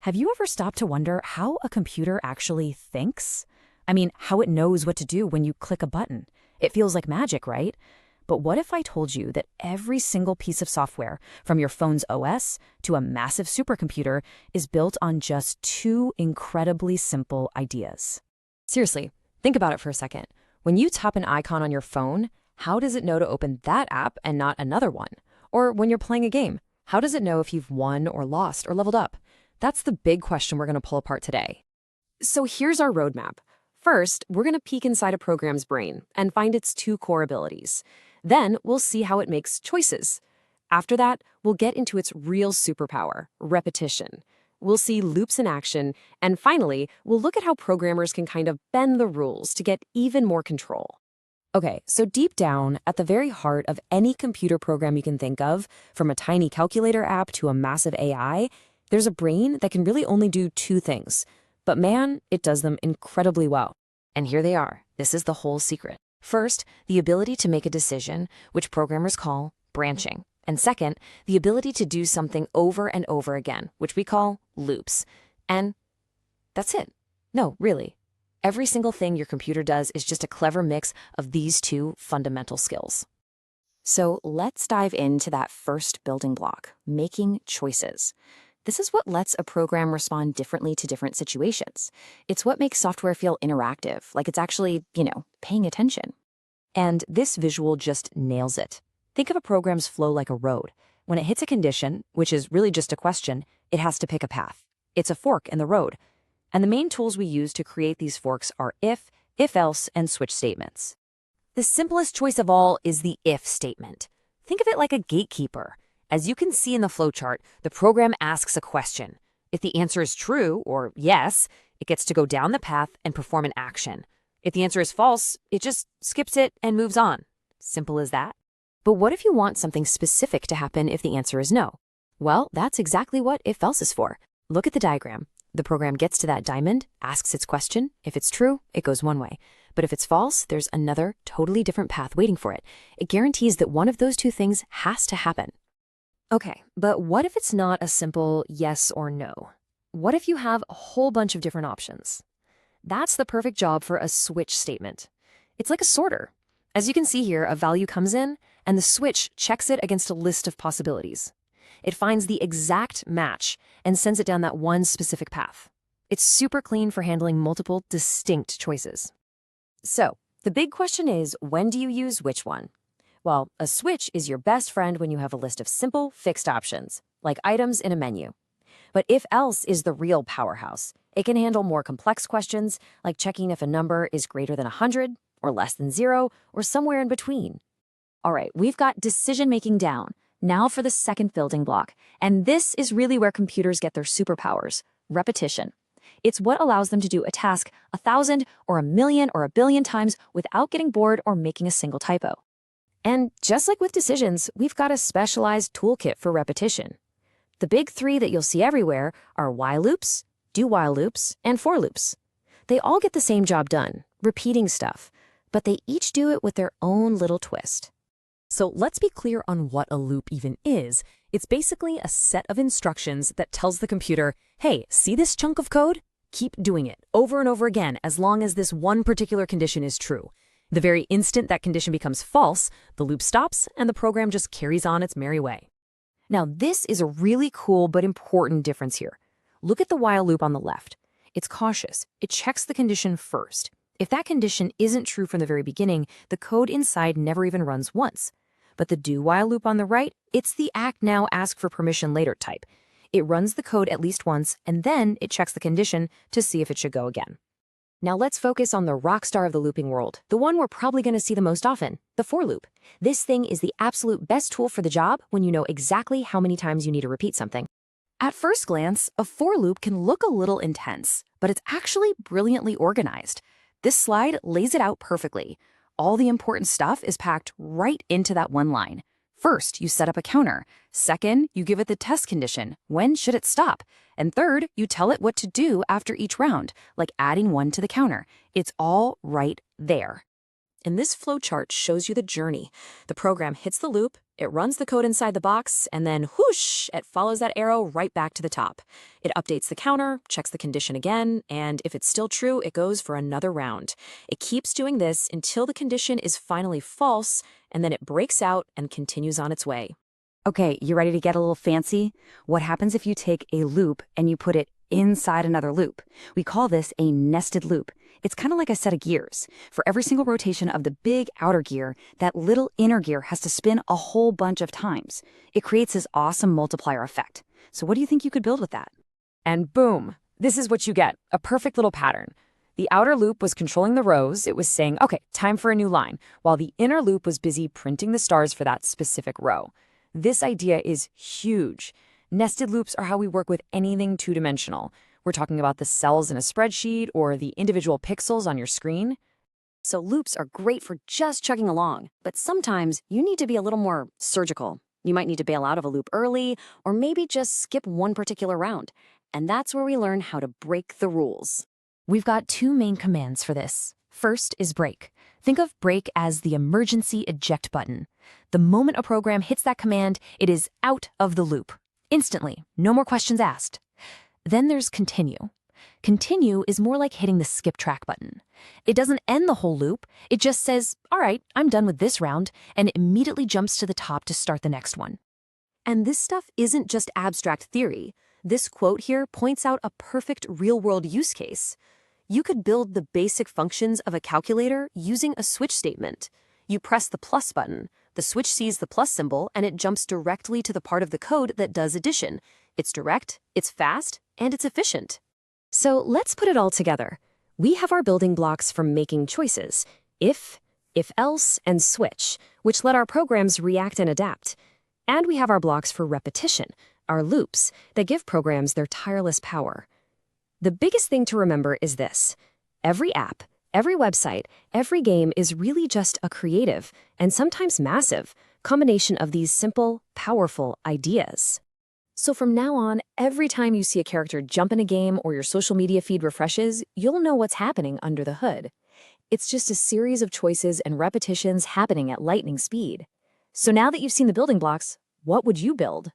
Have you ever stopped to wonder how a computer actually thinks? I mean, how it knows what to do when you click a button. It feels like magic, right? But what if I told you that every single piece of software, from your phone's OS to a massive supercomputer, is built on just two incredibly simple ideas? Seriously, think about it for a second. When you tap an icon on your phone, how does it know to open that app and not another one? Or when you're playing a game, how does it know if you've won or lost or leveled up? That's the big question we're going to pull apart today. So here's our roadmap. First, we're going to peek inside a program's brain and find its two core abilities. Then we'll see how it makes choices. After that, we'll get into its real superpower, repetition. We'll see loops in action, and finally, we'll look at how programmers can kind of bend the rules to get even more control. Okay, so deep down, at the very heart of any computer program you can think of, from a tiny calculator app to a massive AI, there's a brain that can really only do two things. But man, it does them incredibly well. And here they are. This is the whole secret. First, the ability to make a decision, which programmers call branching. And second, the ability to do something over and over again, which we call loops. And that's it. No, really. Every single thing your computer does is just a clever mix of these two fundamental skills. So let's dive into that first building block, making choices. This is what lets a program respond differently to different situations. It's what makes software feel interactive, like it's actually, paying attention. And this visual just nails it. Think of a program's flow like a road. When it hits a condition, which is really just a question, it has to pick a path. It's a fork in the road. And the main tools we use to create these forks are if else, and switch statements. The simplest choice of all is the if statement. Think of it like a gatekeeper. As you can see in the flowchart, the program asks a question. If the answer is true, or yes, it gets to go down the path and perform an action. If the answer is false, it just skips it and moves on. Simple as that. But what if you want something specific to happen if the answer is no? Well, that's exactly what if else is for. Look at the diagram. The program gets to that diamond, asks its question. If it's true, it goes one way. But if it's false, there's another totally different path waiting for it. It guarantees that one of those two things has to happen. Okay, but what if it's not a simple yes or no? What if you have a whole bunch of different options? That's the perfect job for a switch statement. It's like a sorter. As you can see here, a value comes in, and the switch checks it against a list of possibilities. It finds the exact match and sends it down that one specific path. It's super clean for handling multiple distinct choices. So, the big question is, when do you use which one? Well, a switch is your best friend when you have a list of simple, fixed options, like items in a menu. But if else is the real powerhouse. It can handle more complex questions, like checking if a number is greater than 100, or less than 0, or somewhere in between. All right, we've got decision-making down. Now for the second building block. And this is really where computers get their superpowers, repetition. It's what allows them to do a task 1,000 or 1,000,000 or 1,000,000,000 times without getting bored or making a single typo. And just like with decisions, we've got a specialized toolkit for repetition. The big three that you'll see everywhere are while loops, do-while loops, and for loops. They all get the same job done, repeating stuff, but they each do it with their own little twist. So let's be clear on what a loop even is. It's basically a set of instructions that tells the computer, hey, see this chunk of code? Keep doing it over and over again as long as this one particular condition is true. The very instant that condition becomes false, the loop stops and the program just carries on its merry way. Now, this is a really cool but important difference here. Look at the while loop on the left. It's cautious. It checks the condition first. If that condition isn't true from the very beginning, the code inside never even runs once. But the do-while loop on the right, it's the act now, ask for permission later type. It runs the code at least once, and then it checks the condition to see if it should go again. Now let's focus on the rock star of the looping world, the one we're probably going to see the most often, the for loop. This thing is the absolute best tool for the job when you know exactly how many times you need to repeat something. At first glance, a for loop can look a little intense, but it's actually brilliantly organized. This slide lays it out perfectly. All the important stuff is packed right into that one line. First, you set up a counter. Second, you give it the test condition. When should it stop? And third, you tell it what to do after each round, like adding one to the counter. It's all right there. And this flowchart shows you the journey. The program hits the loop, it runs the code inside the box, and then whoosh, it follows that arrow right back to the top. It updates the counter, checks the condition again, and if it's still true, it goes for another round. It keeps doing this until the condition is finally false, and then it breaks out and continues on its way. Okay, you ready to get a little fancy? What happens if you take a loop and you put it inside another loop? We call this a nested loop. It's kind of like a set of gears. For every single rotation of the big outer gear, that little inner gear has to spin a whole bunch of times. It creates this awesome multiplier effect. So what do you think you could build with that? And boom, this is what you get, a perfect little pattern. The outer loop was controlling the rows. It was saying, okay, time for a new line, while the inner loop was busy printing the stars for that specific row. This idea is huge. Nested loops are how we work with anything two-dimensional. We're talking about the cells in a spreadsheet or the individual pixels on your screen. So loops are great for just chugging along, but sometimes you need to be a little more surgical. You might need to bail out of a loop early, or maybe just skip one particular round. And that's where we learn how to break the rules. We've got two main commands for this. First is break. Think of break as the emergency eject button. The moment a program hits that command, it is out of the loop. Instantly, no more questions asked. Then there's continue. Continue is more like hitting the skip track button. It doesn't end the whole loop, it just says, all right, I'm done with this round, and it immediately jumps to the top to start the next one. And this stuff isn't just abstract theory. This quote here points out a perfect real-world use case. You could build the basic functions of a calculator using a switch statement. You press the plus button, the switch sees the plus symbol, and it jumps directly to the part of the code that does addition. It's direct, it's fast, and it's efficient. So let's put it all together. We have our building blocks for making choices, if else, and switch, which let our programs react and adapt. And we have our blocks for repetition, our loops, that give programs their tireless power. The biggest thing to remember is this. Every app, every website, every game is really just a creative, and sometimes massive, combination of these simple, powerful ideas. So from now on, every time you see a character jump in a game or your social media feed refreshes, you'll know what's happening under the hood. It's just a series of choices and repetitions happening at lightning speed. So now that you've seen the building blocks, what would you build?